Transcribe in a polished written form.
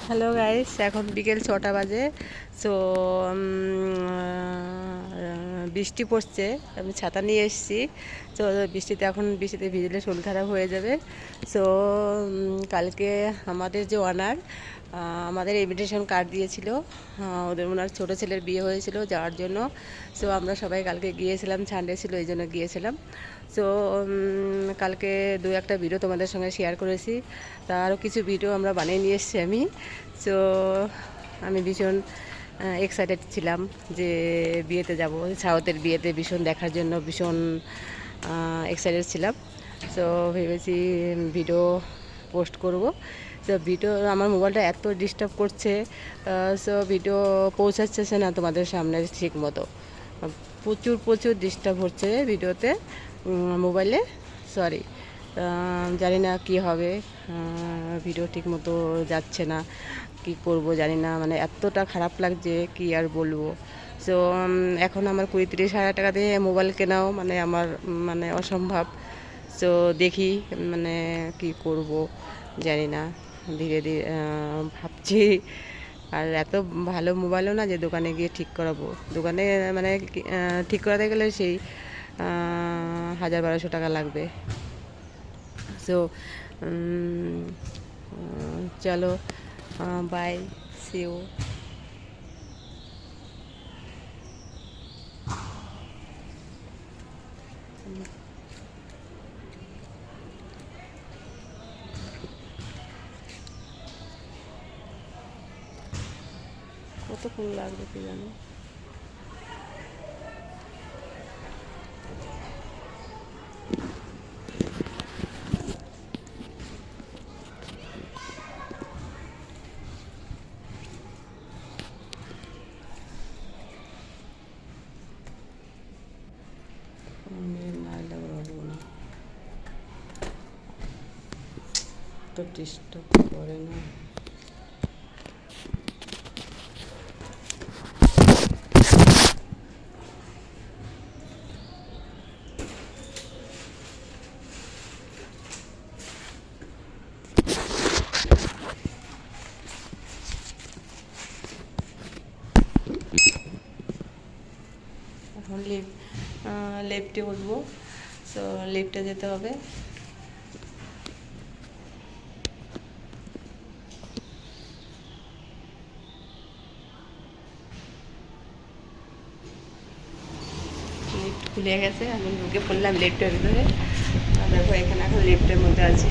Hello guys, এখন বিকেল 6টা বাজে। সো বৃষ্টি পড়ছে, আমি ছাতা নিয়ে এসেছি। তো বৃষ্টিতে ভিজলে শরীর খারাপ হয়ে যাবে। সো কালকে আমাদের যে ওনার আমাদের ইনভিটেশন কার্ড দিয়েছিল, ওনার ছোটো ছেলের বিয়ে হয়েছিল যাওয়ার জন্য। সো আমরা সবাই কালকে গিয়েছিলাম, সানডে ছিল এই জন্য গিয়েছিলাম। সো কালকে দু একটা ভিডিও তোমাদের সঙ্গে শেয়ার করেছি, তা আরও কিছু ভিডিও আমরা বানিয়ে নিয়ে এসেছি আমি। সো আমি ভীষণ এক্সাইটেড ছিলাম যে বিয়েতে যাব, সাউথের বিয়েতে ভীষণ দেখার জন্য ভীষণ এক্সাইটেড ছিলাম। সো ভেবেছি ভিডিও পোস্ট করব। তো ভিডিও আমার মোবাইলটা এত ডিস্টার্ব করছে, সো ভিডিও পৌঁছাচ্ছে না তোমাদের সামনে ঠিক মতো। প্রচুর ডিস্টার্ব হচ্ছে ভিডিওতে, মোবাইলে। সরি, জানি না কি হবে, ভিডিও ঠিক মতো যাচ্ছে না, কি করব জানি না, মানে এতটা খারাপ লাগছে কি আর বলবো। সো এখন আমার 20-30 হাজার টাকা দিয়ে মোবাইল কেনাও মানে আমার মানে অসম্ভব। সো দেখি মানে কি করব জানি না, ধীরে ধীরে ভাবছি। আর এত ভালো মোবাইলও না যে দোকানে গিয়ে ঠিক করাবো। দোকানে মানে ঠিক করাতে গেলে সেই 1000-1200 টাকা লাগবে। সো চলো, বাই, সি ইউ। কতক্ষণ লাগবে কি জানো। না তো ডিস্টার্ব করে না। এখন লেফটে উঠবো। সো লেফটে যেতে হবে। লিফট খুলে গেছে, আমি ঢুকে পড়লাম লেফটের ভিতরে। দেখো এখানে এখন লেফটের মধ্যে আছে।